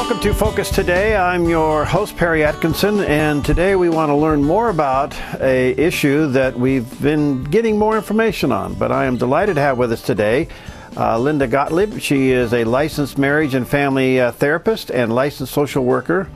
Welcome to Focus Today. I'm your host, Perry Atkinson, and today we want to learn more about an issue that we've been getting more information on. But I am delighted to have with us today Linda Gottlieb. She is a licensed marriage and family therapist and licensed social worker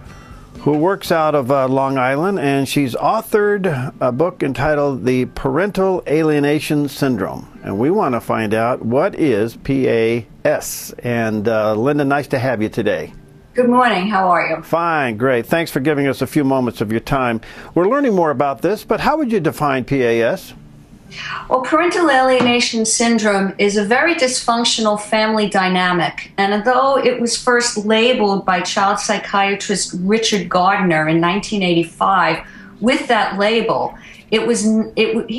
who works out of Long Island, and she's authored a book entitled The Parental Alienation Syndrome. And we want to find out what is PAS. And Linda, nice to have you today. Good morning. How are you? Fine. Great. Thanks for giving us a few moments of your time. We're learning more about this, but how would you define PAS? Well, parental alienation syndrome is a very dysfunctional family dynamic. And though it was first labeled by child psychiatrist Richard Gardner in 1985 with that label, he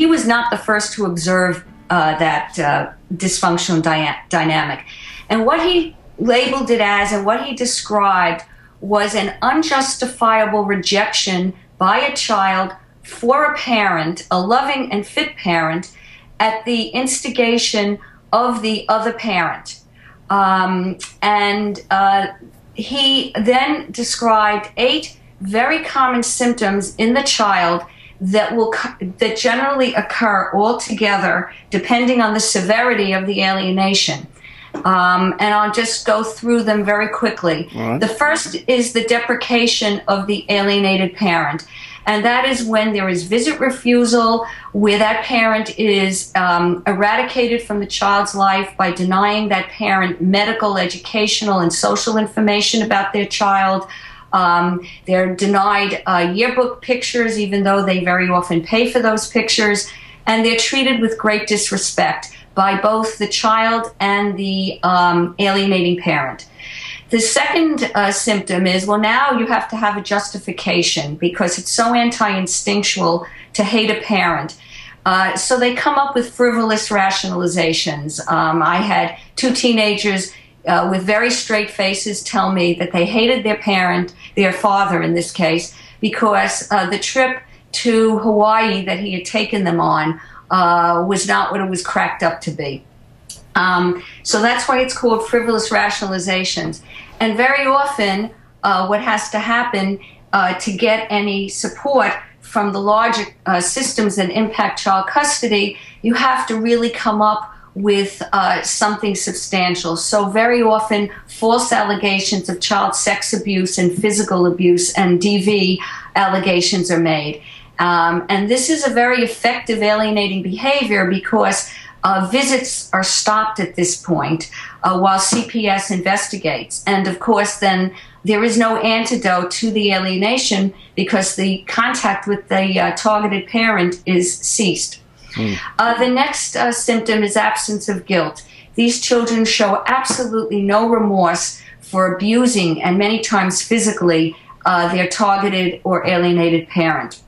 was not the first to observe that dysfunctional dynamic. And what he labeled it as and what he described was an unjustifiable rejection by a child for a parent, a loving and fit parent, at the instigation of the other parent. He then described 8 very common symptoms in the child that generally occur all together depending on the severity of the alienation. And I'll just go through them very quickly. Right. The first is the deprecation of the alienated parent. And that is when there is visit refusal, where that parent is eradicated from the child's life by denying that parent medical, educational, and social information about their child. They're denied yearbook pictures, even though they very often pay for those pictures. And they're treated with great disrespect by both the child and the alienating parent. The second symptom is, well, now you have to have a justification because it's so anti-instinctual to hate a parent. So they come up with frivolous rationalizations. I had 2 teenagers with very straight faces tell me that they hated their parent, their father in this case, because the trip to Hawaii that he had taken them on was not what it was cracked up to be. So that's why it's called frivolous rationalizations. And very often what has to happen to get any support from the larger systems that impact child custody, you have to really come up with something substantial. So very often false allegations of child sex abuse and physical abuse and DV allegations are made. And this is a very effective alienating behavior because visits are stopped at this point while CPS investigates. And of course, then there is no antidote to the alienation because the contact with the targeted parent is ceased. The next symptom is absence of guilt. These children show absolutely no remorse for abusing and many times physically their targeted or alienated parent.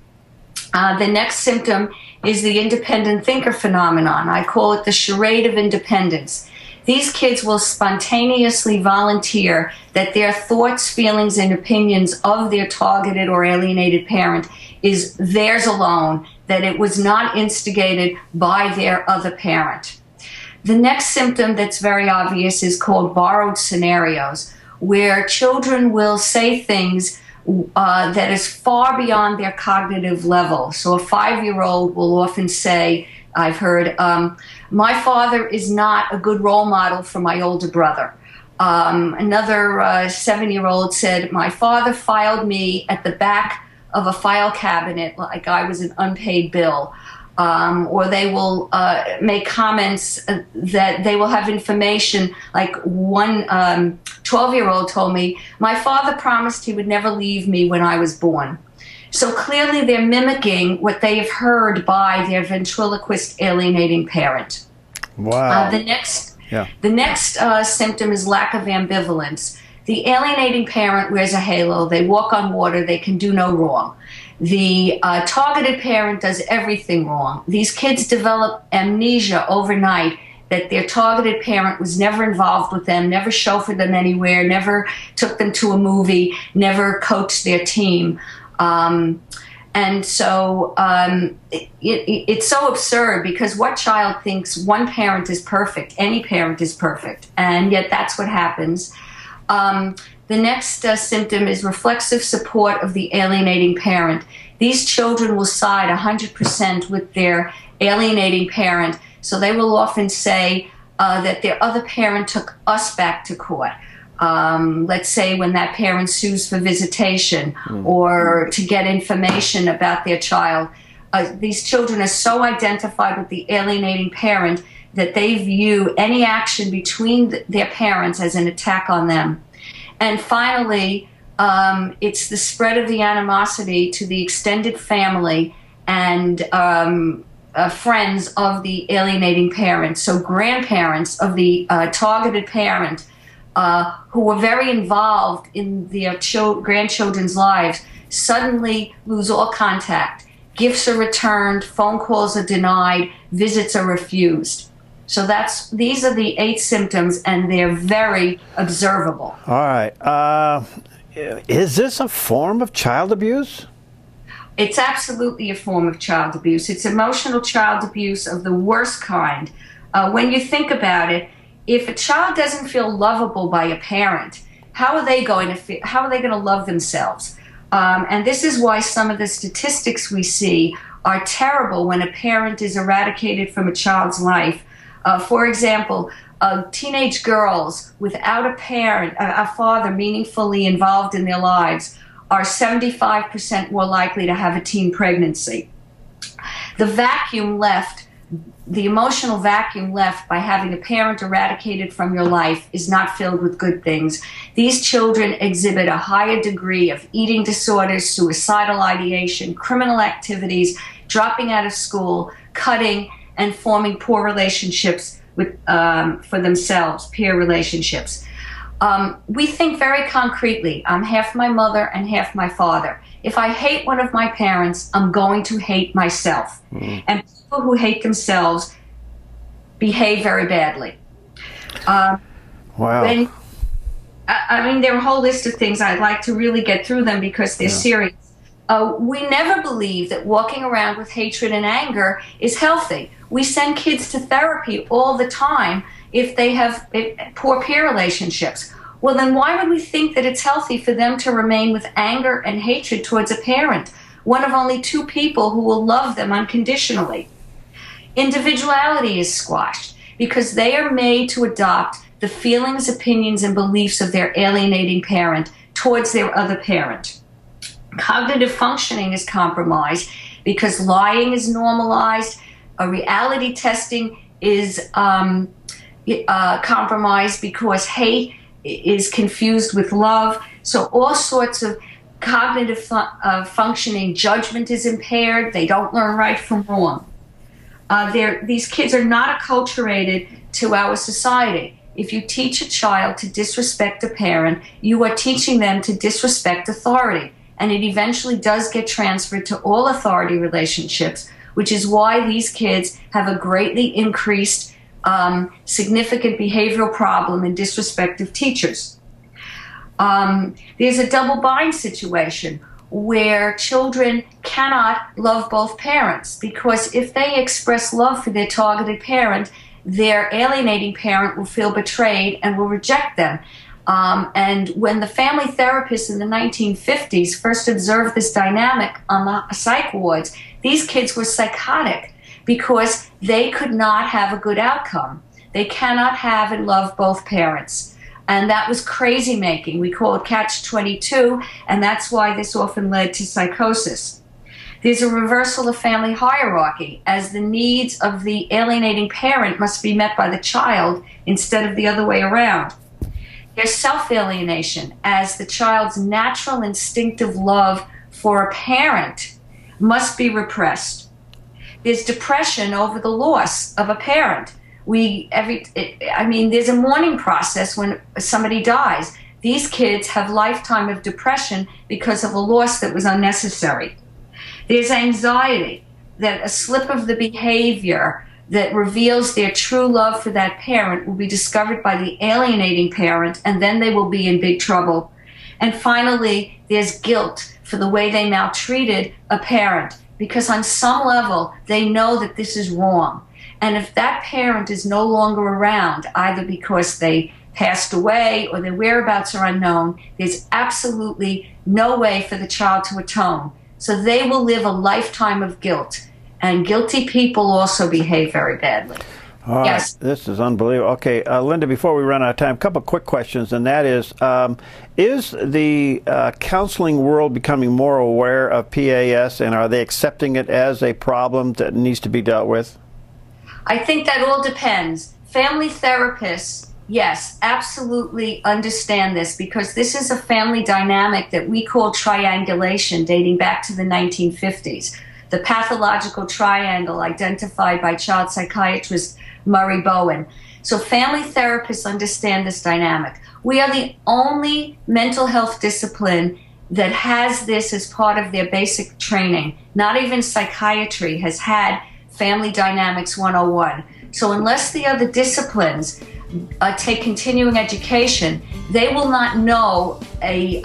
The next symptom is the independent thinker phenomenon. I call it the charade of independence. These kids will spontaneously volunteer that their thoughts, feelings, and opinions of their targeted or alienated parent is theirs alone, that it was not instigated by their other parent. The next symptom that's very obvious is called borrowed scenarios, where children will say things that is far beyond their cognitive level. So a 5-year-old will often say, I've heard, my father is not a good role model for my older brother. Another 7-year-old said, my father filed me at the back of a file cabinet like I was an unpaid bill. Or they will make comments that they will have information, like one 12-year-old told me, my father promised he would never leave me when I was born. So clearly they're mimicking what they have heard by their ventriloquist alienating parent. Wow. The next symptom is lack of ambivalence. The alienating parent wears a halo, they walk on water, they can do no wrong. The targeted parent does everything wrong. These kids develop amnesia overnight that their targeted parent was never involved with them, never chauffeured them anywhere, never took them to a movie, never coached their team. And so it's so absurd because what child thinks one parent is perfect? Any parent is perfect. And yet that's what happens. The next symptom is reflexive support of the alienating parent. These children will side 100% with their alienating parent, so they will often say that their other parent took us back to court. Let's say when that parent sues for visitation or to get information about their child. These children are so identified with the alienating parent that they view any action between their parents as an attack on them. And finally, it's the spread of the animosity to the extended family and friends of the alienating parent. So grandparents of the targeted parent who were very involved in their grandchildren's lives suddenly lose all contact. Gifts are returned, phone calls are denied, visits are refused. So these are the 8 symptoms, and they're very observable. All right. Is this a form of child abuse? It's absolutely a form of child abuse. It's emotional child abuse of the worst kind. When you think about it, if a child doesn't feel lovable by a parent, how are they going to love themselves? And this is why some of the statistics we see are terrible when a parent is eradicated from a child's life. For example, teenage girls without a father meaningfully involved in their lives are 75% more likely to have a teen pregnancy. The emotional vacuum left by having a parent eradicated from your life is not filled with good things. These children exhibit a higher degree of eating disorders, suicidal ideation, criminal activities, dropping out of school, cutting, and forming poor relationships for themselves, peer relationships. We think very concretely. I'm half my mother and half my father. If I hate one of my parents, I'm going to hate myself. And people who hate themselves behave very badly. Wow. There are a whole list of things. I'd like to really get through them because they're serious. We never believe that walking around with hatred and anger is healthy. We send kids to therapy all the time if they have poor peer relationships. Well, then why would we think that it's healthy for them to remain with anger and hatred towards a parent, one of only 2 people who will love them unconditionally? Individuality is squashed because they are made to adopt the feelings, opinions, and beliefs of their alienating parent towards their other parent. Cognitive functioning is compromised because lying is normalized, reality testing is compromised because hate is confused with love. So all sorts of cognitive functioning, judgment is impaired. They don't learn right from wrong. These kids are not acculturated to our society. If you teach a child to disrespect a parent, you are teaching them to disrespect authority. And it eventually does get transferred to all authority relationships, which is why these kids have a greatly increased significant behavioral problem in disrespect of teachers. There's a double bind situation where children cannot love both parents, because if they express love for their targeted parent, their alienating parent will feel betrayed and will reject them. And when the family therapists in the 1950s first observed this dynamic on the psych wards, these kids were psychotic because they could not have a good outcome. They cannot have and love both parents. And that was crazy making. We call it catch-22, and that's why this often led to psychosis. There's a reversal of family hierarchy, as the needs of the alienating parent must be met by the child instead of the other way around. There's self-alienation, as the child's natural instinctive love for a parent must be repressed. There's depression over the loss of a parent. There's a mourning process when somebody dies. These kids have lifetime of depression because of a loss that was unnecessary. There's anxiety that a slip of the behavior that reveals their true love for that parent will be discovered by the alienating parent, and then they will be in big trouble. And finally, there's guilt for the way they maltreated a parent, because on some level, they know that this is wrong. And if that parent is no longer around, either because they passed away or their whereabouts are unknown, there's absolutely no way for the child to atone. So they will live a lifetime of guilt. And guilty people also behave very badly. All yes. Right. This is unbelievable. Okay, Linda, before we run out of time, a couple of quick questions, and that is the counseling world becoming more aware of PAS, and are they accepting it as a problem that needs to be dealt with? I think that all depends. Family therapists, yes, absolutely understand this, because this is a family dynamic that we call triangulation, dating back to the 1950s. The pathological triangle identified by child psychiatrist Murray Bowen. So family therapists understand this dynamic. We are the only mental health discipline that has this as part of their basic training. Not even psychiatry has had Family Dynamics 101. So unless the other disciplines take continuing education, they will not know a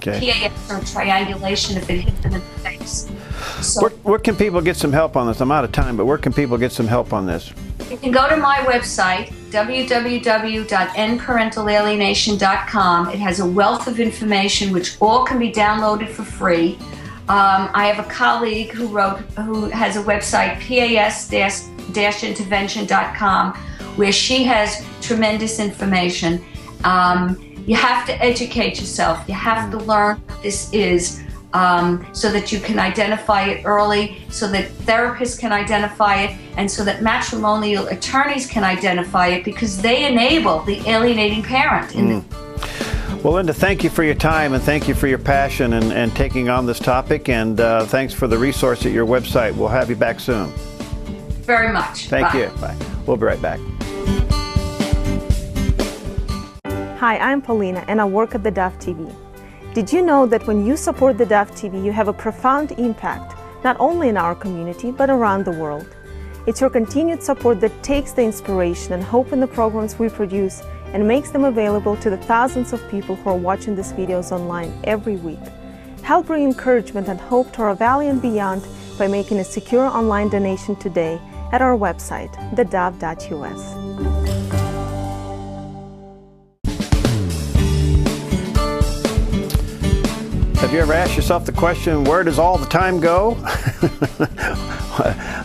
PAS or triangulation if it hits them in the face. So where can people get some help on this? I'm out of time, but where can people get some help on this? You can go to my website, www.endparentalalienation.com. It has a wealth of information which all can be downloaded for free. I have a colleague who has a website, pas-intervention.com, where she has tremendous information. You have to educate yourself. You have to learn what this is, so that you can identify it early, so that therapists can identify it, and so that matrimonial attorneys can identify it, because they enable the alienating parent. Well, Linda, thank you for your time, and thank you for your passion and taking on this topic, and thanks for the resource at your website. We'll have you back soon. Very much. Thank Bye. you. Bye. We'll be right back. Hi, I'm Paulina, and I work at theDove TV. Did you know that when you support theDove TV, you have a profound impact, not only in our community, but around the world? It's your continued support that takes the inspiration and hope in the programs we produce and makes them available to the thousands of people who are watching these videos online every week. Help bring encouragement and hope to our valley and beyond by making a secure online donation today at our website, thedove.us. Have you ever asked yourself the question, where does all the time go?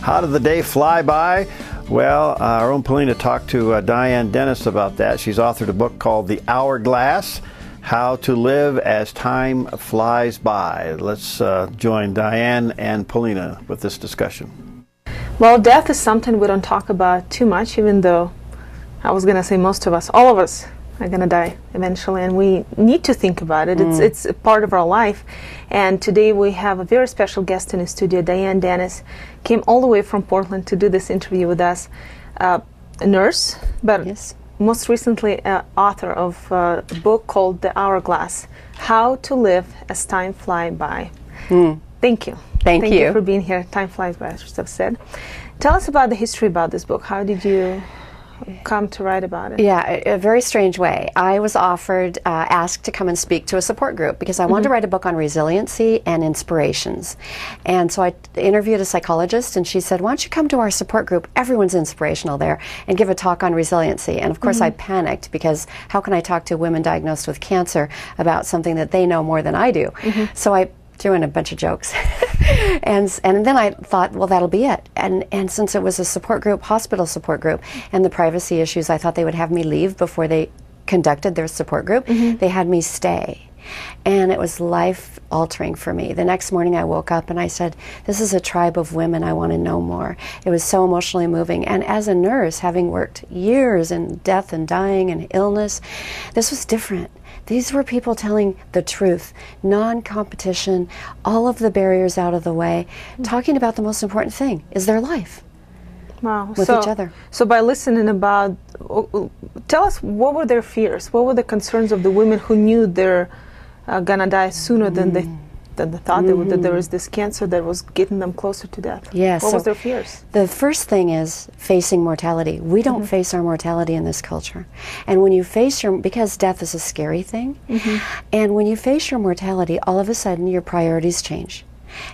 How did the day fly by? Well, our own Paulina talked to Diane Dennis about that. She's authored a book called The Hourglass, How to Live as Time Flies By. Let's join Diane and Paulina with this discussion. Well, death is something we don't talk about too much, even though I was going to say most of us, all of us, are going to die eventually, and we need to think about it. It's a part of our life. And today we have a very special guest in the studio. Diane Dennis came all the way from Portland to do this interview with us. A nurse, but most recently author of a book called The Hourglass, How to Live as Time Flies By. Thank you. Thank you for being here. Time flies by, I should have said. Tell us about the history about this book. How did you come to write about it? Yeah, a very strange way. I was offered, asked to come and speak to a support group because I wanted to write a book on resiliency and inspirations. And so I interviewed a psychologist, and she said, why don't you come to our support group? Everyone's inspirational there, and give a talk on resiliency. And of course I panicked, because how can I talk to women diagnosed with cancer about something that they know more than I do? So I threw in a bunch of jokes. and then I thought, well, that'll be it. And since it was a support group, hospital support group, and the privacy issues, I thought they would have me leave before they conducted their support group. They had me stay. And it was life-altering for me. The next morning I woke up and I said, this is a tribe of women, I want to know more. It was so emotionally moving. And as a nurse, having worked years in death and dying and illness, this was different. These were people telling the truth, non-competition, all of the barriers out of the way, talking about the most important thing, is their life. Wow. With each other. So by listening about, tell us, what were their fears? What were the concerns of the women who knew they're gonna die sooner than they thought they would, that there was this cancer that was getting them closer to death? Yes. What was their fears? The first thing is facing mortality. We don't face our mortality in this culture. And when you face because death is a scary thing, and when you face your mortality, all of a sudden your priorities change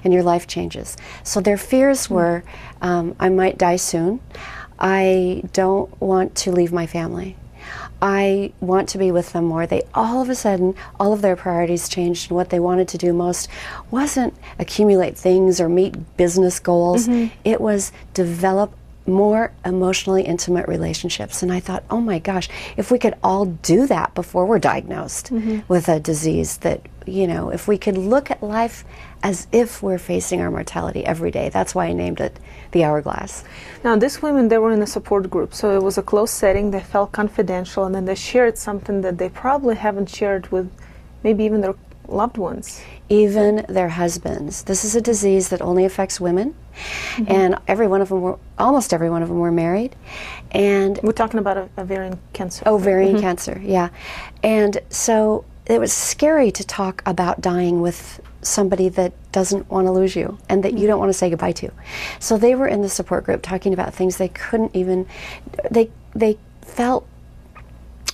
and your life changes. So their fears were, I might die soon. I don't want to leave my family. I want to be with them more. They all of a sudden, all of their priorities changed, and what they wanted to do most wasn't accumulate things or meet business goals. It was develop more emotionally intimate relationships. And I thought, oh my gosh, if we could all do that before we're diagnosed with a disease, that, you know, if we could look at life as if we're facing our mortality every day. That's why I named it the Hourglass. Now, these women, they were in a support group, so it was a closed setting. They felt confidential, and then they shared something that they probably haven't shared with maybe even their loved ones. Even their husbands. This is a disease that only affects women, and almost every one of them were married. And we're talking about ovarian cancer. Ovarian cancer, yeah. And so it was scary to talk about dying with somebody that doesn't want to lose you and that you don't want to say goodbye to. So they were in the support group talking about things they couldn't even, they felt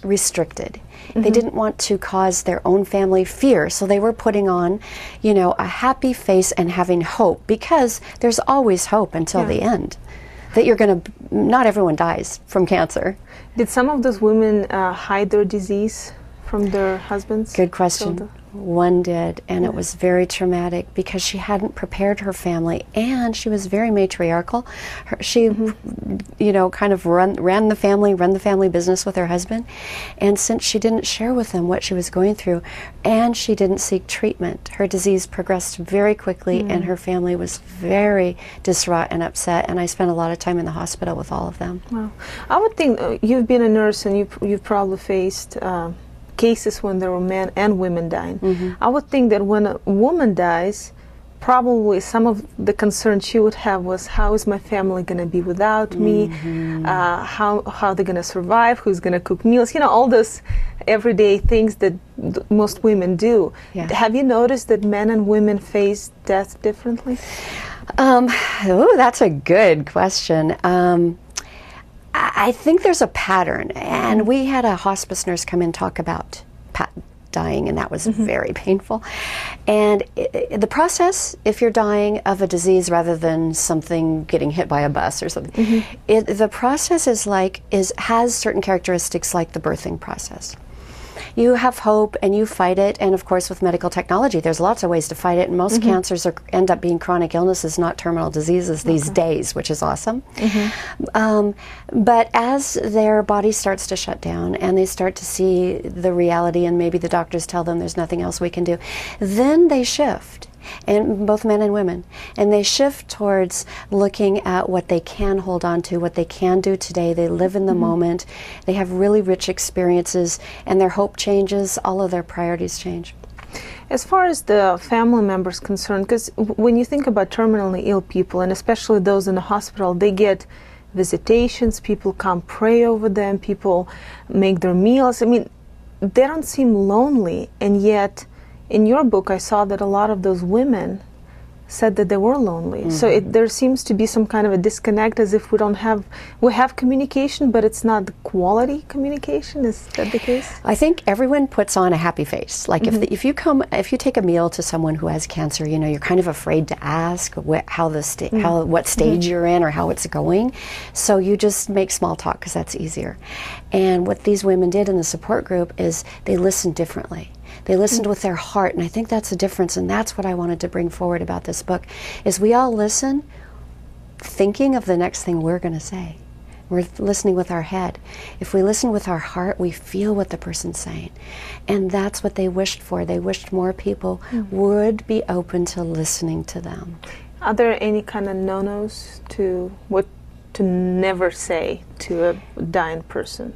restricted. They didn't want to cause their own family fear, so they were putting on, you know, a happy face and having hope, because there's always hope until the end. That you're going to, not everyone dies from cancer. Did some of those women hide their disease from their husbands? Good question. One did, and it was very traumatic because she hadn't prepared her family, and she was very matriarchal. She, you know, kind of ran the family business with her husband, and since she didn't share with them what she was going through, and she didn't seek treatment, her disease progressed very quickly, and her family was very distraught and upset. And I spent a lot of time in the hospital with all of them. Wow. I would think you've been a nurse, and you've probably faced cases when there were men and women dying. I would think that when a woman dies, probably some of the concern she would have was, how is my family going to be without me? How they're going to survive? Who's going to cook meals? You know, all those everyday things that most women do. Have you noticed that men and women face death differently? Oh, that's a good question. I think there's a pattern, and we had a hospice nurse come in and talk about dying, and that was very painful. And the process, if you're dying of a disease rather than something getting hit by a bus or something, the process has certain characteristics like the birthing process. You have hope and you fight it, and of course with medical technology there's lots of ways to fight it, and most cancers end up being chronic illnesses, not terminal diseases these days, which is awesome. But as their body starts to shut down and they start to see the reality, and maybe the doctors tell them there's nothing else we can do, then they shift. And both men and women, and they shift towards looking at what they can hold on to, what they can do today. They live in the moment, they have really rich experiences, and their hope changes, all of their priorities change. As far as the family members concerned, because when you think about terminally ill people, and especially those in the hospital, they get visitations, people come pray over them, people make their meals. I mean, they don't seem lonely, and yet in your book, I saw that a lot of those women said that they were lonely. So there seems to be some kind of a disconnect, as if we have communication, but it's not the quality communication. Is that the case? I think everyone puts on a happy face. Like if you take a meal to someone who has cancer, you know, you're kind of afraid to ask what stage you're in or how it's going. So you just make small talk because that's easier. And what these women did in the support group is they listened differently. They listened with their heart, and I think that's the difference, and that's what I wanted to bring forward about this book, is we all listen thinking of the next thing we're going to say. We're listening with our head. If we listen with our heart, we feel what the person's saying. And that's what they wished for. They wished more people would be open to listening to them. Are there any kind of no-nos to what to never say to a dying person,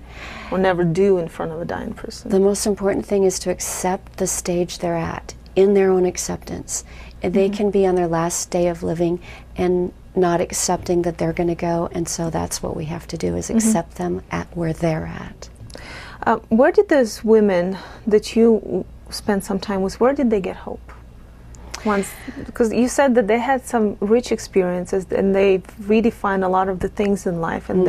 or never do in front of a dying person? The most important thing is to accept the stage they're at, in their own acceptance. They can be on their last day of living and not accepting that they're going to go, and so that's what we have to do, is accept them at where they're at. Where did those women that you spent some time with, where did they get hope? Because you said that they had some rich experiences and they redefined a lot of the things in life, and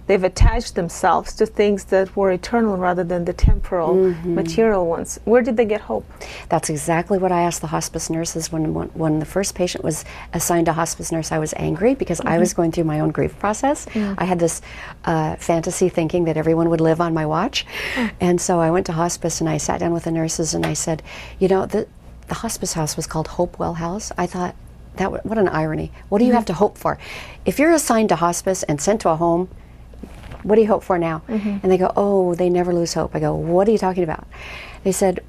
they've attached themselves to things that were eternal rather than the temporal, material ones. Where did they get hope? That's exactly what I asked the hospice nurses when the first patient was assigned a hospice nurse. I was angry because I was going through my own grief process. I had this fantasy thinking that everyone would live on my watch. And so I went to hospice and I sat down with the nurses and I said, you know, the hospice house was called Hopewell House. I thought, what an irony. What do you have to hope for? If you're assigned to hospice and sent to a home, what do you hope for now? And they go, oh, they never lose hope. I go, what are you talking about? They said,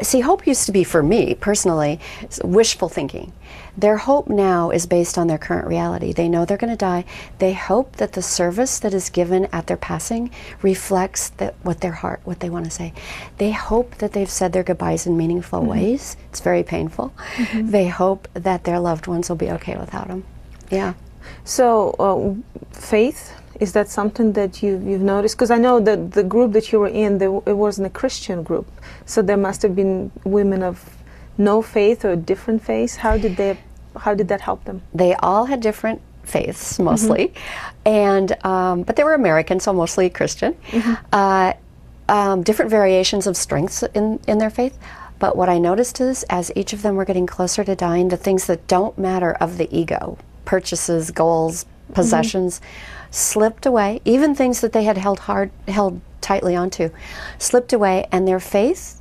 see, hope used to be, for me personally, wishful thinking. Their hope now is based on their current reality. They know they're going to die. They hope that the service that is given at their passing reflects what they want to say. They hope that they've said their goodbyes in meaningful ways. It's very painful. They hope that their loved ones will be okay without them. Yeah. So, faith, is that something that you've noticed? Because I know that the group that you were in, it wasn't a Christian group. So there must have been women of no faith or different faiths. How did that help them? They all had different faiths, mostly, and but they were American, so mostly Christian. Different variations of strengths in their faith. But what I noticed is, as each of them were getting closer to dying, the things that don't matter of the ego, purchases, goals, possessions, slipped away. Even things that they had held tightly onto, slipped away, and their faith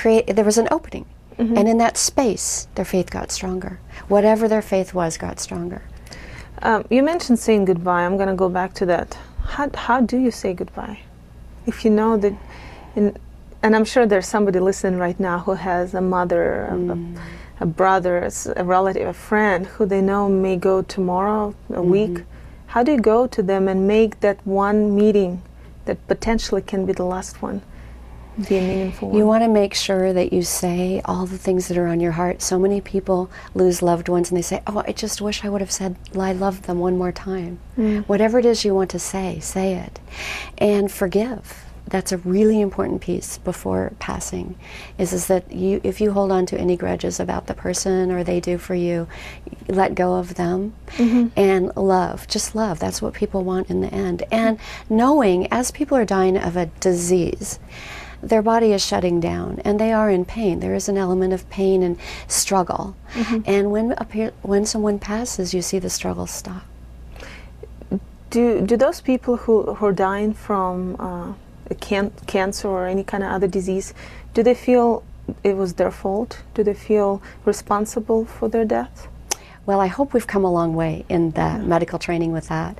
there was an opening. And in that space, their faith got stronger. Whatever their faith was got stronger. You mentioned saying goodbye. I'm going to go back to that. How do you say goodbye? If you know that, and I'm sure there's somebody listening right now who has a mother, a brother, a relative, a friend who they know may go tomorrow, a week. How do you go to them and make that one meeting that potentially can be the last one be a meaningful one? You want to make sure that you say all the things that are on your heart. So many people lose loved ones and they say, oh, I just wish I would have said I loved them one more time. Whatever it is you want to say it. And forgive. That's a really important piece before passing, is that if you hold on to any grudges about the person or they do for you, let go of them and love. Just love. That's what people want in the end. And knowing, as people are dying of a disease, their body is shutting down and they are in pain. There is an element of pain and struggle. And when someone passes, you see the struggle stop. Do those people who are dying from cancer or any kind of other disease, do they feel it was their fault? Do they feel responsible for their death? Well, I hope we've come a long way in the medical training with that.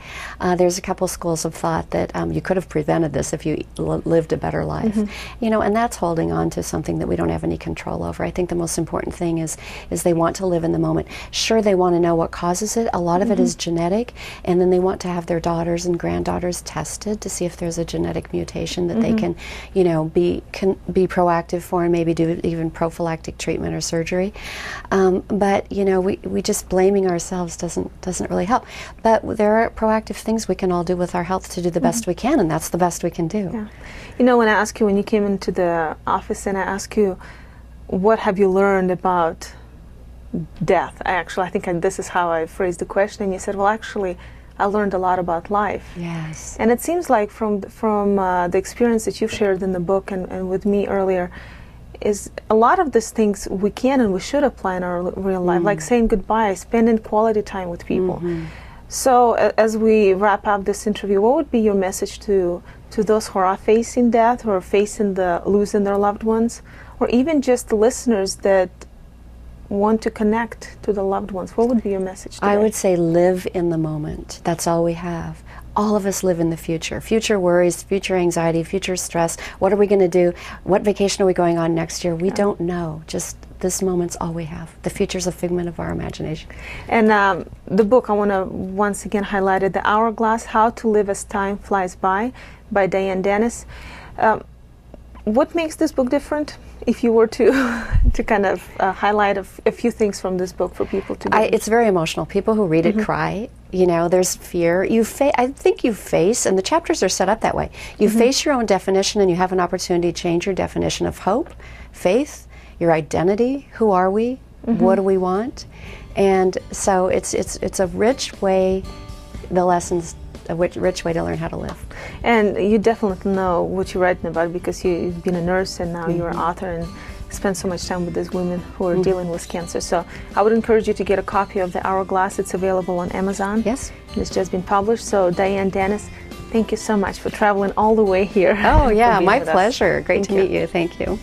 There's a couple schools of thought that you could have prevented this if you lived a better life. You know, and that's holding on to something that we don't have any control over. I think the most important thing is they want to live in the moment. Sure, they want to know what causes it. A lot of it is genetic, and then they want to have their daughters and granddaughters tested to see if there's a genetic mutation that they can, you know, be proactive for and maybe do even prophylactic treatment or surgery. But you know, we just blaming ourselves doesn't really help. But there are proactive things we can all do with our health to do the best we can, and that's the best we can do. Yeah. You know, when I asked you, when you came into the office and I asked you, what have you learned about death? I think this is how I phrased the question, and you said, well, actually, I learned a lot about life. Yes. And it seems like from the experience that you've shared in the book and with me earlier, is a lot of these things we can and we should apply in our real life, like saying goodbye, spending quality time with people. So as we wrap up this interview, what would be your message to those who are facing death or facing losing their loved ones, or even just the listeners that want to connect to the loved ones? What would be your message today? I would say live in the moment. That's all we have. All of us live in the future. Future worries, future anxiety, future stress. What are we going to do? What vacation are we going on next year? We don't know. Just this moment's all we have. The future's a figment of our imagination. And the book, I want to once again highlight it, The Hourglass, How to Live as Time Flies By Diane Dennis. What makes this book different? If you were to kind of highlight a few things from this book for people to it's very emotional. People who read it cry. You know, there's fear. I think you face, and the chapters are set up that way. You face your own definition, and you have an opportunity to change your definition of hope, faith, your identity. Who are we? What do we want? And so it's a rich way, the lessons a rich way to learn how to live. And you definitely know what you're writing about because you've been a nurse and now you're an author and spend so much time with these women who are dealing with cancer. So I would encourage you to get a copy of the Hourglass. It's available on Amazon. Yes. And it's just been published. So Diane Dennis, thank you so much for traveling all the way here. Oh yeah, my pleasure. Great to meet you. Thank you.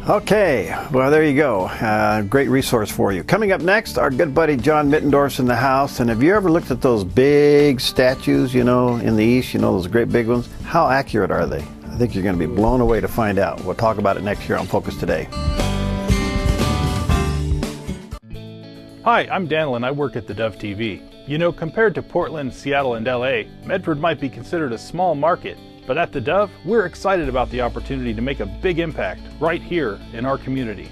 Okay, well there you go. Great resource for you. Coming up next, our good buddy John Mittendorf's in the house. And have you ever looked at those big statues, you know, in the East, you know, those great big ones? How accurate are they? I think you're going to be blown away to find out. We'll talk about it next year on Focus Today. Hi, I'm Daniel and I work at theDove TV. You know, compared to Portland, Seattle, and LA, Medford might be considered a small market, but at theDove, we're excited about the opportunity to make a big impact right here in our community.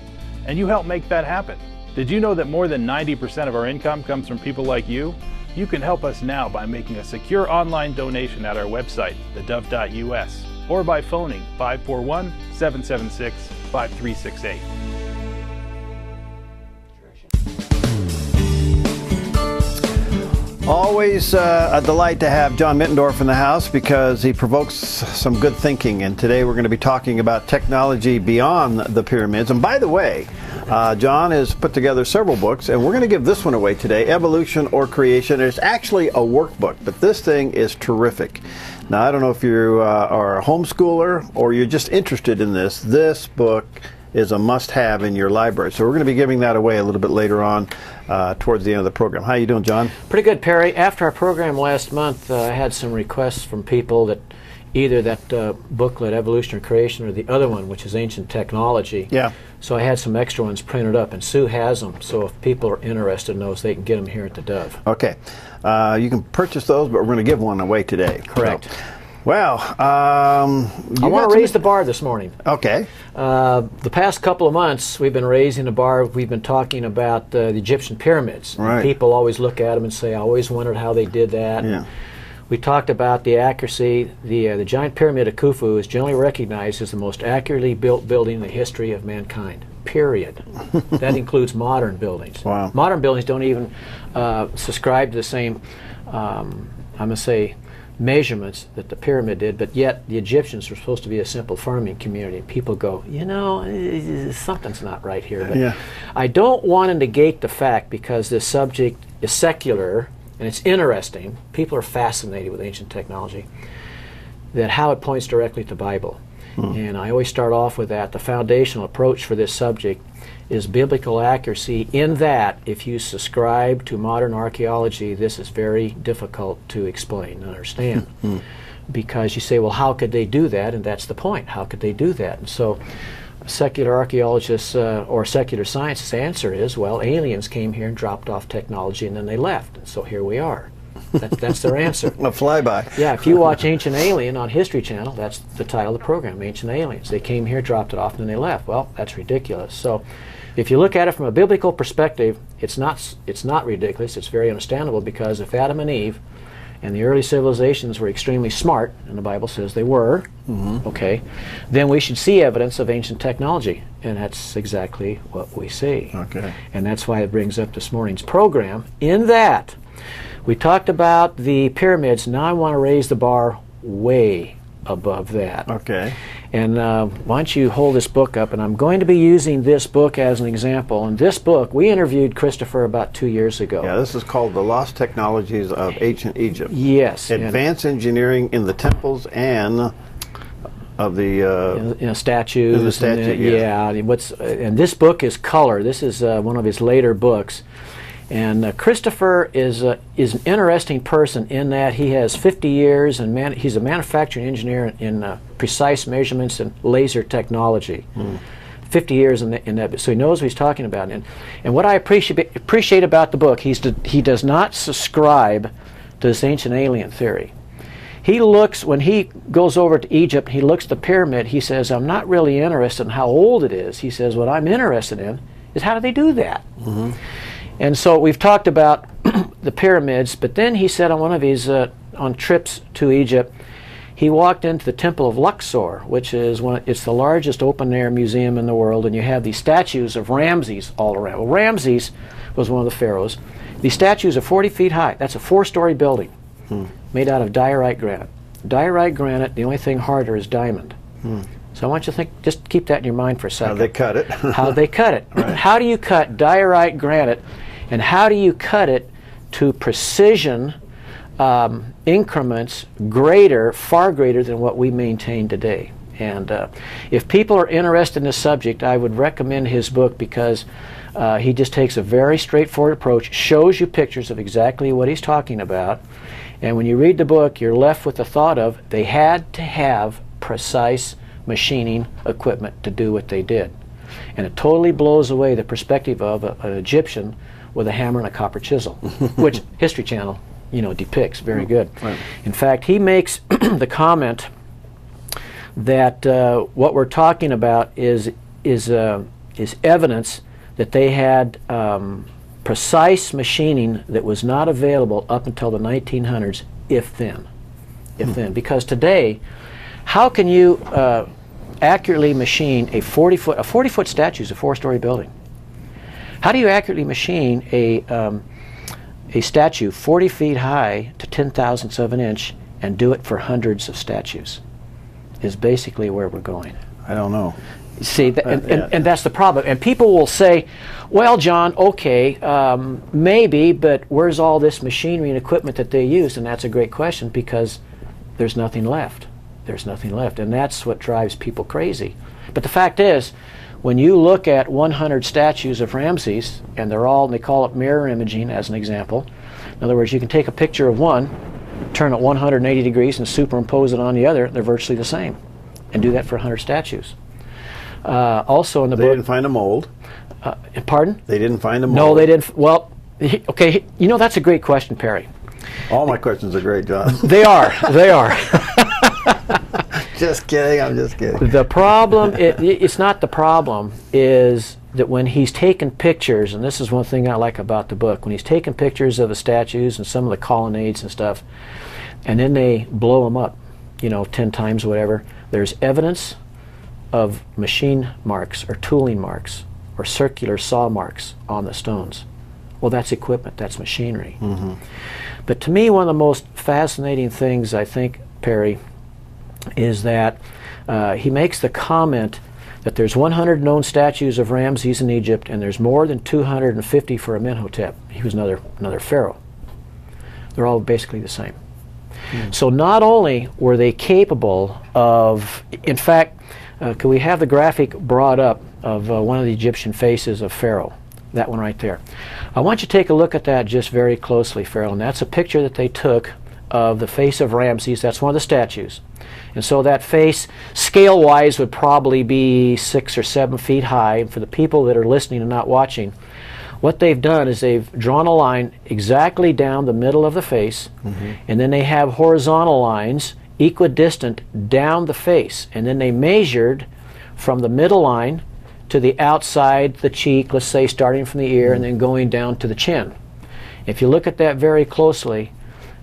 And you help make that happen. Did you know that more than 90% of our income comes from people like you? You can help us now by making a secure online donation at our website, thedove.us, or by phoning 541-776-5368. Always a delight to have John Mittendorf in the house because he provokes some good thinking. And today we're going to be talking about technology beyond the pyramids. And by the way, John has put together several books, and we're going to give this one away today, Evolution or Creation. It's actually a workbook, but this thing is terrific. Now, I don't know if you are a homeschooler or you're just interested in this. This book is a must-have in your library. So we're going to be giving that away a little bit later on towards the end of the program. How you doing, John? Pretty good, Perry. After our program last month, I had some requests from people that either that booklet, Evolution or Creation, or the other one, which is Ancient Technology. Yeah. So I had some extra ones printed up, and Sue has them. So if people are interested in those, they can get them here at theDove. Okay. You can purchase those, but we're going to give one away today. Correct. So, well, I want to raise the bar this morning. Okay. The past couple of months, we've been raising the bar. We've been talking about the Egyptian pyramids. Right. People always look at them and say, I always wondered how they did that. Yeah. We talked about the accuracy. The giant pyramid of Khufu is generally recognized as the most accurately built building in the history of mankind, period. That includes modern buildings. Wow. Modern buildings don't even subscribe to the same, I'm going to say, measurements that the pyramid did, but yet the Egyptians were supposed to be a simple farming community. And people go, you know, something's not right here. But yeah. I don't want to negate the fact, because this subject is secular and it's interesting. People are fascinated with ancient technology, that how it points directly to the Bible. And I always start off with that. The foundational approach for this subject is biblical accuracy, in that if you subscribe to modern archaeology, this is very difficult to explain and understand. Because you say, well, how could they do that? And that's the point. How could they do that? And so secular archaeologists or secular scientists' answer is, well, aliens came here and dropped off technology and then they left. And so here we are. That's their answer. A flyby. Yeah, if you watch Ancient Alien on History Channel, that's the title of the program, Ancient Aliens. They came here, dropped it off, and then they left. Well, that's ridiculous. So if you look at it from a biblical perspective, it's not ridiculous. It's very understandable, because if Adam and Eve and the early civilizations were extremely smart, and the Bible says they were, okay, then we should see evidence of ancient technology. And that's exactly what we see. Okay. And that's why it brings up this morning's program, in that we talked about the pyramids. Now I want to raise the bar way above that. Okay. And why don't you hold this book up, and I'm going to be using this book as an example. And this book, we interviewed Christopher about 2 years ago. Yeah, this is called The Lost Technologies of Ancient Egypt. Yes. Advanced engineering in the temples and of the statues. in the statue, yeah. And this book is color. This is one of his later books. And Christopher is an interesting person, in that he has 50 years, and he's a manufacturing engineer in precise measurements and laser technology. 50 years in that, so he knows what he's talking about. And what I appreciate about the book, he does not subscribe to this ancient alien theory. He looks, when he goes over to Egypt, he looks at the pyramid, he says, I'm not really interested in how old it is. He says, what I'm interested in is how do they do that? And so we've talked about the pyramids, but then he said on one of his on trips to Egypt, he walked into the Temple of Luxor, which is it's the largest open-air museum in the world, and you have these statues of Ramses all around. Well, Ramses was one of the pharaohs. These statues are 40 feet high. That's a 4-story building. made out of diorite granite. Diorite granite, the only thing harder is diamond. So I want you to think, just keep that in your mind for a second. How they cut it. How they cut it. Right. How do you cut diorite granite, and how do you cut it to precision increments far greater than what we maintain today? And if people are interested in this subject, I would recommend his book, because he just takes a very straightforward approach, shows you pictures of exactly what he's talking about, and when you read the book, you're left with the thought of they had to have precise machining equipment to do what they did. And it totally blows away the perspective of an Egyptian with a hammer and a copper chisel, which History Channel, depicts very good. Right. In fact, he makes the comment that what we're talking about is evidence that they had precise machining that was not available up until the 1900s, if then. Because today, how can you accurately machine a 40-foot statue is a 4-story building. How do you accurately machine a statue 40 feet high to 10,000ths of an inch and do it for hundreds of statues? Is basically where we're going. I don't know. See, and that's the problem. And people will say, well, John, okay, maybe, but where's all this machinery and equipment that they use? And that's a great question, because there's nothing left. There's nothing left. And that's what drives people crazy. But the fact is, when you look at 100 statues of Ramses, and they call it mirror imaging as an example. In other words, you can take a picture of one, turn it 180 degrees and superimpose it on the other, they're virtually the same. And do that for 100 statues. Also in the book... They didn't find a mold. Pardon? They didn't find a mold. No, they didn't. Well, okay, that's a great question, Perry. All my questions are great, John. They are. They are. Just kidding, I'm just kidding. The problem, it's not the problem, is that when he's taken pictures, and this is one thing I like about the book, when he's taken pictures of the statues and some of the colonnades and stuff, and then they blow them up, 10 times whatever, there's evidence of machine marks or tooling marks or circular saw marks on the stones. Well, that's equipment, that's machinery. But to me, one of the most fascinating things, I think, Perry, is that he makes the comment that there's 100 known statues of Ramses in Egypt, and there's more than 250 for Amenhotep. He was another pharaoh. They're all basically the same. So not only were they capable of, in fact, could we have the graphic brought up of one of the Egyptian faces of Pharaoh? That one right there. I want you to take a look at that just very closely, Pharaoh, and that's a picture that they took of the face of Ramses. That's one of the statues. And so that face, scale-wise, would probably be 6 or 7 feet high. And for the people that are listening and not watching, what they've done is they've drawn a line exactly down the middle of the face, and then they have horizontal lines equidistant down the face. And then they measured from the middle line to the outside, the cheek, let's say starting from the ear and then going down to the chin. If you look at that very closely,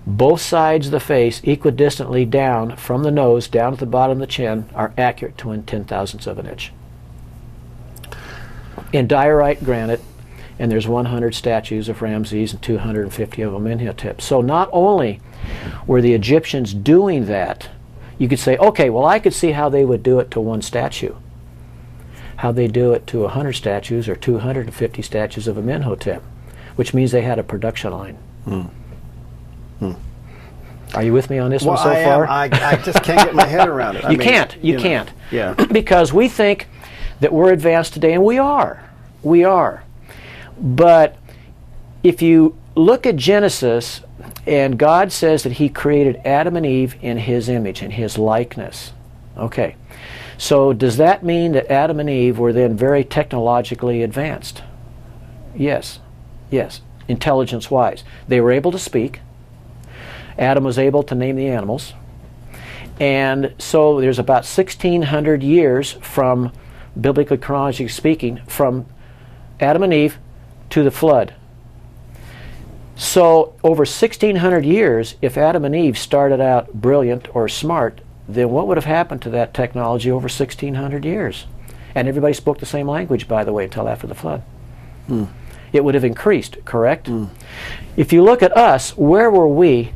both sides of the face, equidistantly down from the nose down to the bottom of the chin, are accurate to 1/10,000ths of an inch. In diorite granite, and there's 100 statues of Ramses and 250 of Amenhotep. So not only were the Egyptians doing that, you could say, okay, well, I could see how they would do it to one statue. How they do it to 100 statues or 250 statues of Amenhotep, which means they had a production line. Are you with me on this one so far? I just can't get my head around it. You can't. Yeah. Because we think that we're advanced today, and we are. We are. But if you look at Genesis, and God says that He created Adam and Eve in His image, in His likeness. Okay. So does that mean that Adam and Eve were then very technologically advanced? Yes. Yes. Intelligence-wise. They were able to speak. Adam was able to name the animals. And so there's about 1,600 years from, biblically chronologically speaking, from Adam and Eve to the flood. So over 1,600 years, if Adam and Eve started out brilliant or smart, then what would have happened to that technology over 1,600 years? And everybody spoke the same language, by the way, until after the flood. It would have increased, correct? If you look at us, where were we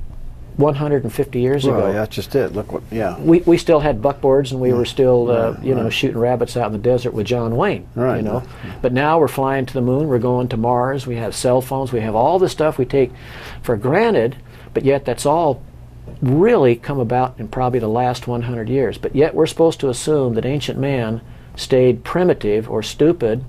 150 years ago. Yeah, that's just it. Look what, yeah. We still had buckboards, and we were still, shooting rabbits out in the desert with John Wayne, Right. you know. But now we're flying to the moon, we're going to Mars, we have cell phones, we have all this stuff we take for granted, but yet that's all really come about in probably the last 100 years. But yet we're supposed to assume that ancient man stayed primitive or stupid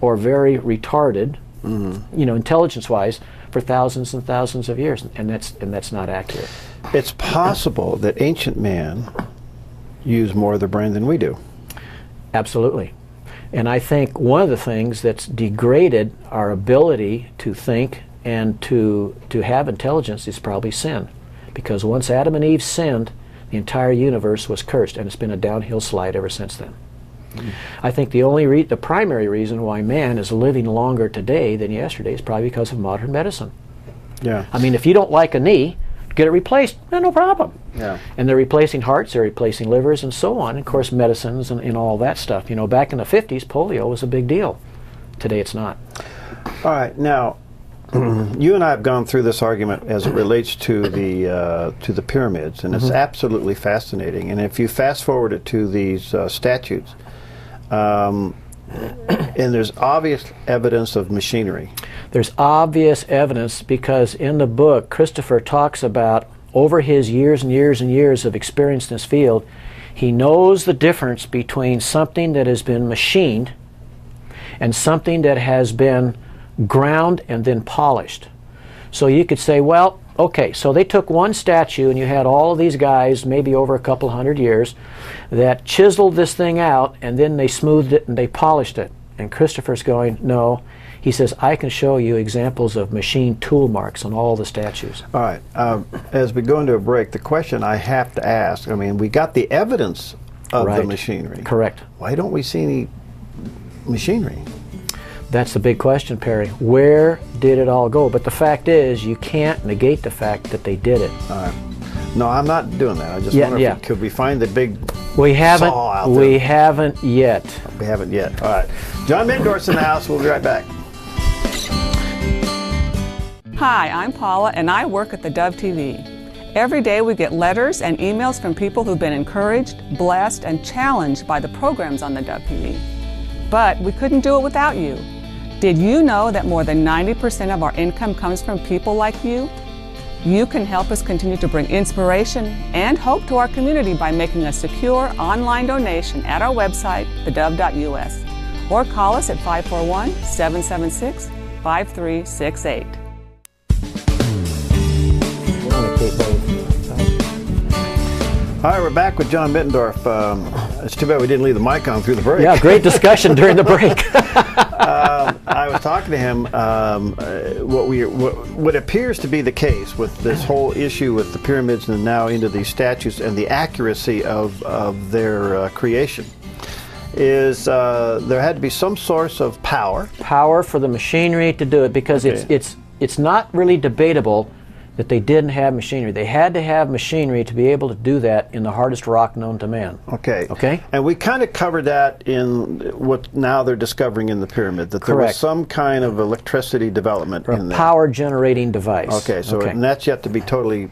or very retarded, intelligence-wise, for thousands and thousands of years, and that's not accurate. It's possible that ancient man used more of their brain than we do. Absolutely. And I think one of the things that's degraded our ability to think and to have intelligence is probably sin. Because once Adam and Eve sinned, the entire universe was cursed, and it's been a downhill slide ever since then. I think the primary reason why man is living longer today than yesterday is probably because of modern medicine. Yeah. I mean, if you don't like a knee, get it replaced, no problem. Yeah. And they're replacing hearts, they're replacing livers, and so on. And of course, medicines and all that stuff. You know, back in the 50s, polio was a big deal. Today, it's not. All right. Now, you and I have gone through this argument as it relates to the pyramids, and it's absolutely fascinating. And if you fast forward it to these statues, and there's obvious evidence of machinery. There's obvious evidence because in the book, Christopher talks about over his years and years and years of experience in this field, he knows the difference between something that has been machined and something that has been ground and then polished. So you could say, well, okay, so they took one statue and you had all of these guys, maybe over a couple hundred years, that chiseled this thing out and then they smoothed it and they polished it. And Christopher's going, no. He says, I can show you examples of machine tool marks on all the statues. All right. As we go into a break, the question I have to ask, I mean, we got the evidence of the machinery. Correct. Why don't we see any machinery? That's the big question, Perry. Where did it all go? But the fact is, you can't negate the fact that they did it. All right. No, I'm not doing that. I just wonder if could we find the big saw out there? We haven't yet. We haven't yet. All right. John Mittendorf's in the house. We'll be right back. Hi, I'm Paula, and I work at theDove TV. Every day we get letters and emails from people who've been encouraged, blessed, and challenged by the programs on theDove TV. But we couldn't do it without you. Did you know that more than 90% of our income comes from people like you? You can help us continue to bring inspiration and hope to our community by making a secure online donation at our website, thedove.us, or call us at 541-776-5368. All right, we're back with John Mittendorf. It's too bad we didn't leave the mic on through the break. Yeah, great discussion during the break. I was talking to him. What appears to be the case with this whole issue with the pyramids and now into these statues and the accuracy of their creation is there had to be some source of power. Power for the machinery to do it, because it's not really debatable that they didn't have machinery. They had to have machinery to be able to do that in the hardest rock known to man. Okay. Okay. And we kind of covered that in what now they're discovering in the pyramid, that there was some kind of electricity development in there. Power generating device. Okay, so and that's yet to be totally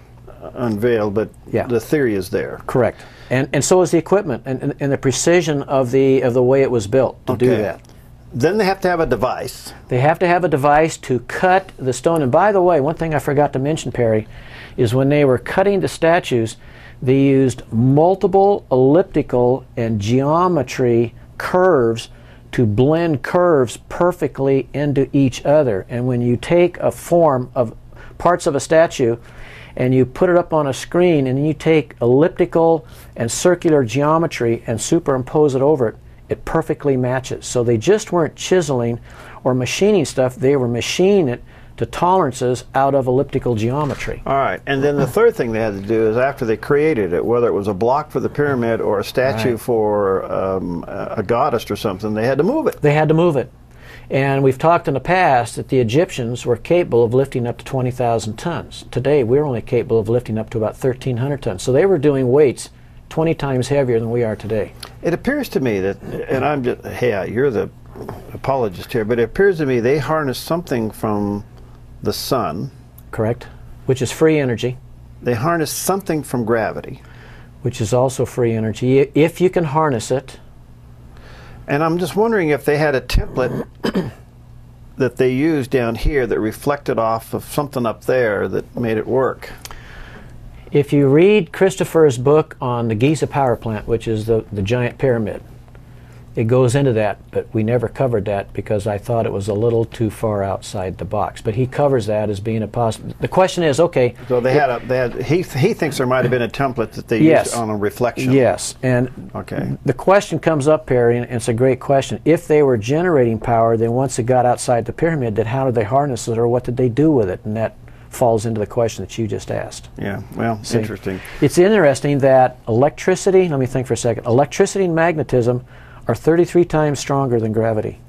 unveiled, but the theory is there. Correct. And so is the equipment and the precision of the way it was built to do that. Then they have to have a device. They have to have a device to cut the stone. And by the way, one thing I forgot to mention, Perry, is when they were cutting the statues, they used multiple elliptical and geometry curves to blend curves perfectly into each other. And when you take a form of parts of a statue and you put it up on a screen and you take elliptical and circular geometry and superimpose it over it, it perfectly matches. So they just weren't chiseling or machining stuff, they were machining it to tolerances out of elliptical geometry. All right, and then the third thing they had to do is after they created it, whether it was a block for the pyramid or a statue for a goddess or something, they had to move it. They had to move it. And we've talked in the past that the Egyptians were capable of lifting up to 20,000 tons. Today we're only capable of lifting up to about 1,300 tons. So they were doing weights 20 times heavier than we are today. It appears to me that, and I'm just, hey, you're the apologist here, but it appears to me they harness something from the sun. Correct. Which is free energy. they harness something from gravity. Which is also free energy, if you can harness it. And I'm just wondering if they had a template that they used down here that reflected off of something up there that made it work. If you read Christopher's book on the Giza power plant, which is the giant pyramid, it goes into that, but we never covered that because I thought it was a little too far outside the box. But he covers that as being a possible. The question is, okay. So he thinks there might have been a template that they yes, used on a reflection. Yes, and okay. The question comes up, Perry, and it's a great question. If they were generating power, then once it got outside the pyramid, then how did they harness it, or what did they do with it? And that falls into the question that you just asked. Yeah, well, See, interesting. It's interesting that electricity, let me think for a second, electricity and magnetism are 33 times stronger than gravity.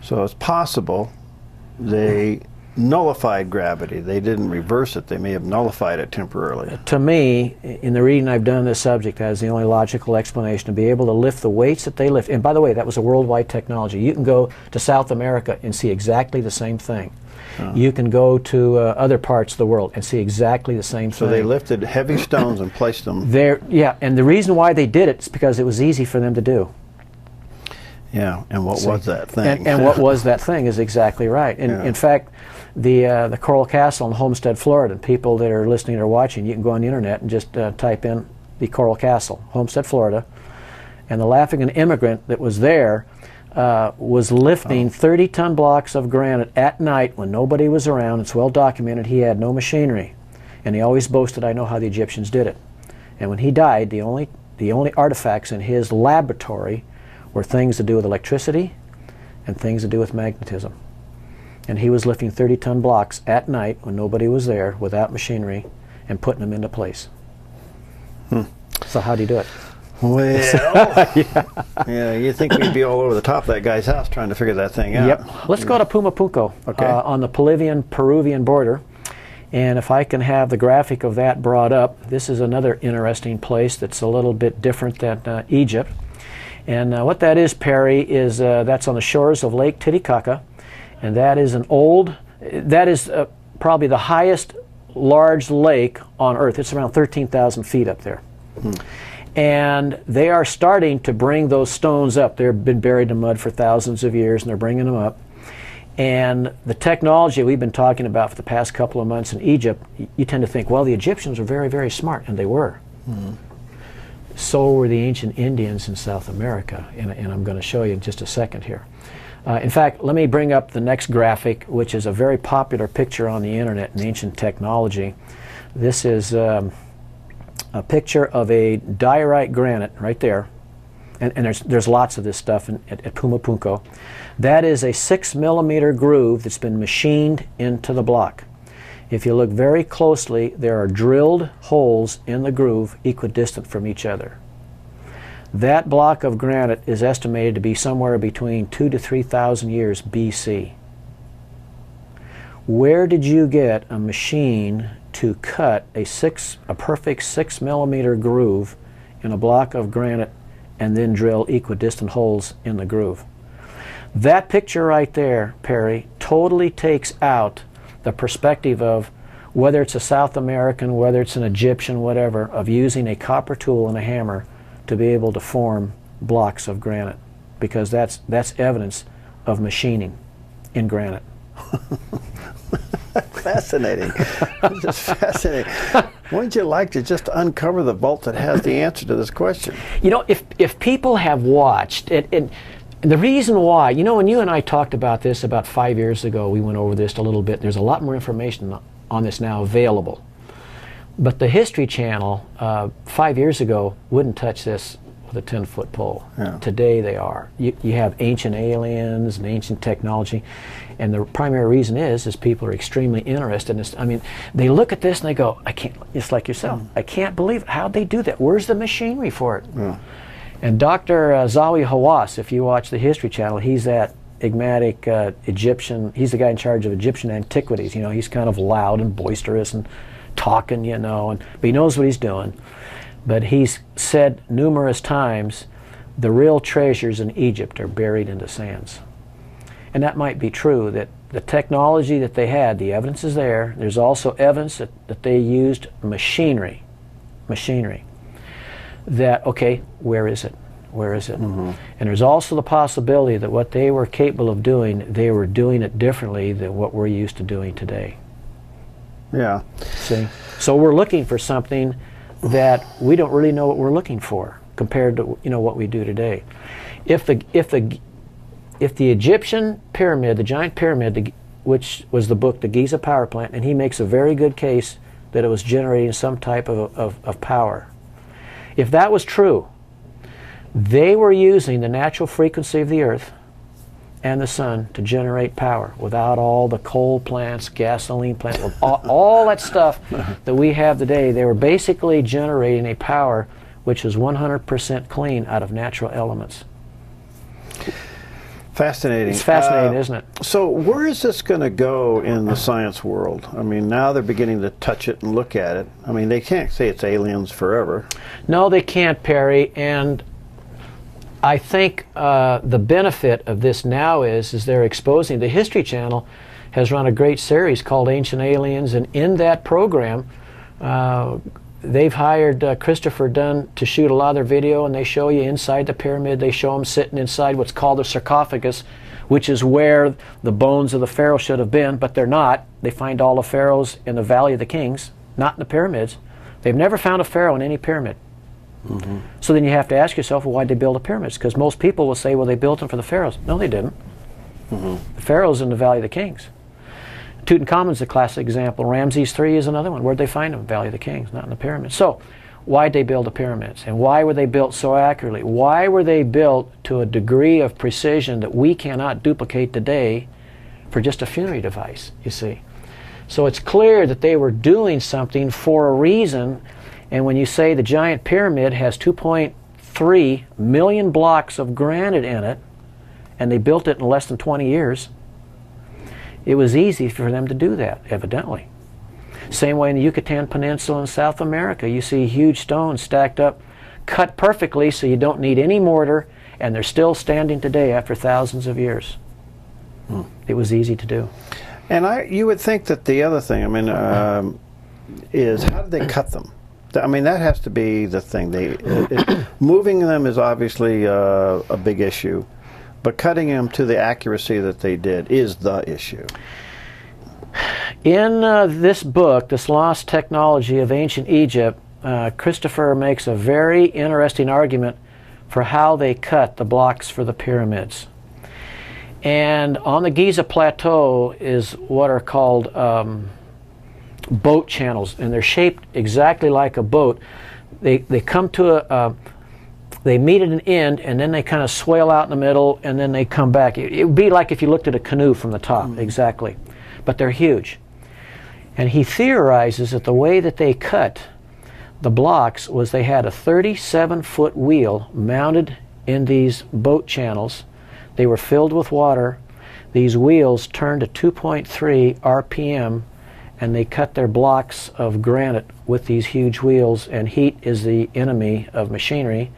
So it's possible they nullified gravity. They didn't reverse it. They may have nullified it temporarily. To me, in the reading I've done on this subject, that is the only logical explanation, to be able to lift the weights that they lift. And by the way, that was a worldwide technology. You can go to South America and see exactly the same thing. You can go to other parts of the world and see exactly the same thing. So they lifted heavy stones and placed them there. Yeah, and the reason why they did it is because it was easy for them to do. Yeah, and what was that thing? And what was that thing is exactly right. In fact, the Coral Castle in Homestead, Florida, and people that are listening or watching, you can go on the internet and just type in the Coral Castle, Homestead, Florida, and the Laughing Immigrant that was there was lifting 30-ton blocks of granite at night when nobody was around. It's well documented. He had no machinery, and he always boasted, "I know how the Egyptians did it." And when he died, the only artifacts in his laboratory were things to do with electricity and things to do with magnetism. And he was lifting 30-ton blocks at night when nobody was there without machinery and putting them into place. So how'd he do it? Well, yeah, you think we'd be all over the top of that guy's house trying to figure that thing out. Yep. Let's go to Pumapunco, on the Bolivian-Peruvian border. And if I can have the graphic of that brought up, this is another interesting place that's a little bit different than Egypt. And what that is, Perry, is that's on the shores of Lake Titicaca. And that is probably the highest large lake on Earth. It's around 13,000 feet up there. And they are starting to bring those stones up. They've been buried in mud for thousands of years, and they're bringing them up. And the technology we've been talking about for the past couple of months in Egypt, you tend to think, well, the Egyptians were very, very smart, and they were. So were the ancient Indians in South America, and I'm going to show you in just a second here. In fact, let me bring up the next graphic, which is a very popular picture on the internet in ancient technology. This is a picture of a diorite granite right there, and there's lots of this stuff at Pumapunco. That is a 6-millimeter groove that's been machined into the block. If you look very closely, there are drilled holes in the groove equidistant from each other. That block of granite is estimated to be somewhere between 2,000 to 3,000 years BC. Where did you get a machine to cut a perfect 6-millimeter groove in a block of granite and then drill equidistant holes in the groove? That picture right there, Perry, totally takes out the perspective of whether it's a South American, whether it's an Egyptian, whatever, of using a copper tool and a hammer to be able to form blocks of granite, because that's evidence of machining in granite. Fascinating. Just fascinating. Wouldn't you like to just uncover the vault that has the answer to this question? You know, if people have watched it, and the reason why, you know, when you and I talked about this about 5 years ago, we went over this a little bit. There's a lot more information on this now available. But the History Channel 5 years ago wouldn't touch this with a 10-foot pole. Yeah. Today they are. You have ancient aliens and ancient technology, and the primary reason is people are extremely interested in this. I mean, they look at this and they go, I can't, it's like yourself, I can't believe it. How'd they do that? Where's the machinery for it? Yeah. And Dr. Zawi Hawass, if you watch the History Channel, he's that enigmatic Egyptian, he's the guy in charge of Egyptian antiquities. You know, he's kind of loud and boisterous and talking, you know, but he knows what he's doing. But he's said numerous times, the real treasures in Egypt are buried in the sands. And that might be true, that the technology that they had, the evidence is there. There's also evidence that they used machinery. That, okay, where is it? Where is it? And there's also the possibility that what they were capable of doing, they were doing it differently than what we're used to doing today. Yeah. See? So we're looking for something that we don't really know what we're looking for compared to, you know, what we do today. If the Egyptian pyramid, the giant pyramid, which was the book, The Giza Power Plant, and he makes a very good case that it was generating some type of power. If that was true, they were using the natural frequency of the earth and the sun to generate power without all the coal plants, gasoline plants, all that stuff that we have today. They were basically generating a power which is 100% clean out of natural elements. Fascinating. It's fascinating, isn't it? So where is this going to go in the science world? I mean, now they're beginning to touch it and look at it. I mean, they can't say it's aliens forever. No, they can't, Perry. And I think the benefit of this now is they're exposing. The History Channel has run a great series called Ancient Aliens, and in that program, they've hired Christopher Dunn to shoot a lot of their video, and they show you inside the pyramid. They show them sitting inside what's called the sarcophagus, which is where the bones of the pharaoh should have been, but they're not. They find all the pharaohs in the Valley of the Kings, not in the pyramids. They've never found a pharaoh in any pyramid. So then you have to ask yourself, well, why'd they build the pyramids? Because most people will say, well, they built them for the pharaohs. No, they didn't. The pharaohs in the Valley of the Kings. Tutankhamun's a classic example. Ramses III is another one. Where'd they find them? Valley of the Kings, not in the pyramids. So why'd they build the pyramids? And why were they built so accurately? Why were they built to a degree of precision that we cannot duplicate today for just a funerary device, you see? So it's clear that they were doing something for a reason. And when you say the giant pyramid has 2.3 million blocks of granite in it, and they built it in less than 20 years, it was easy for them to do that, evidently. Same way in the Yucatan Peninsula in South America, you see huge stones stacked up, cut perfectly so you don't need any mortar, and they're still standing today after thousands of years. It was easy to do. And you would think that the other thing, I mean, is how did they cut them? I mean, that has to be the thing. Moving them is obviously a big issue, but cutting them to the accuracy that they did is the issue. In this book, This Lost Technology of Ancient Egypt, Christopher makes a very interesting argument for how they cut the blocks for the pyramids. And on the Giza Plateau is what are called boat channels, and they're shaped exactly like a boat. They come to they meet at an end, and then they kind of swale out in the middle, and then they come back. It would be like if you looked at a canoe from the top, exactly. But they're huge. And he theorizes that the way that they cut the blocks was they had a 37-foot wheel mounted in these boat channels. They were filled with water. These wheels turned to 2.3 RPM, and they cut their blocks of granite with these huge wheels, and heat is the enemy of machinery.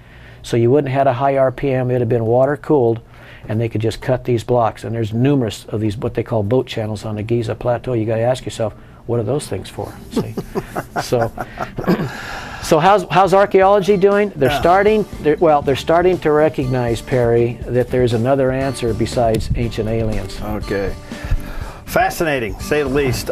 So you wouldn't have had a high RPM, it would have been water cooled, and they could just cut these blocks. And there's numerous of these, what they call boat channels on the Giza Plateau. You got to ask yourself, what are those things for? See? So how's archaeology doing? They're starting to recognize, Perry, that there's another answer besides ancient aliens. Okay. Fascinating, to say the least.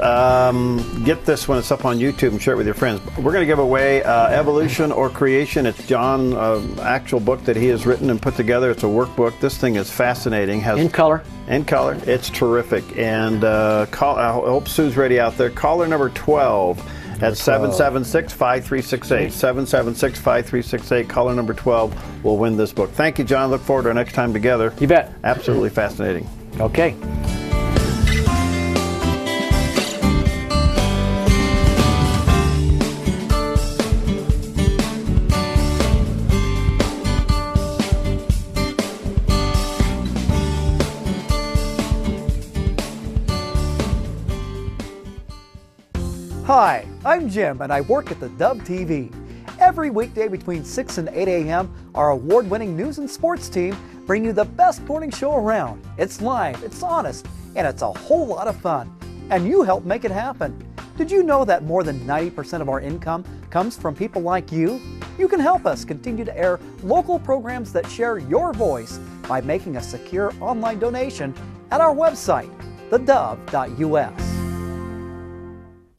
Get this when it's up on YouTube and share it with your friends. We're going to give away Evolution or Creation. It's John's actual book that he has written and put together. It's a workbook. This thing is fascinating. In color. In color. It's terrific. And I hope Sue's ready out there. Caller number 12 at 776-5368. 776-5368. Caller number 12 will win this book. Thank you, John. Look forward to our next time together. You bet. Absolutely fascinating. Okay. Hi, I'm Jim and I work at theDove TV. Every weekday between 6 and 8 a.m., our award-winning news and sports team bring you the best morning show around. It's live, it's honest, and it's a whole lot of fun. And you help make it happen. Did you know that more than 90% of our income comes from people like you? You can help us continue to air local programs that share your voice by making a secure online donation at our website, theDove.us.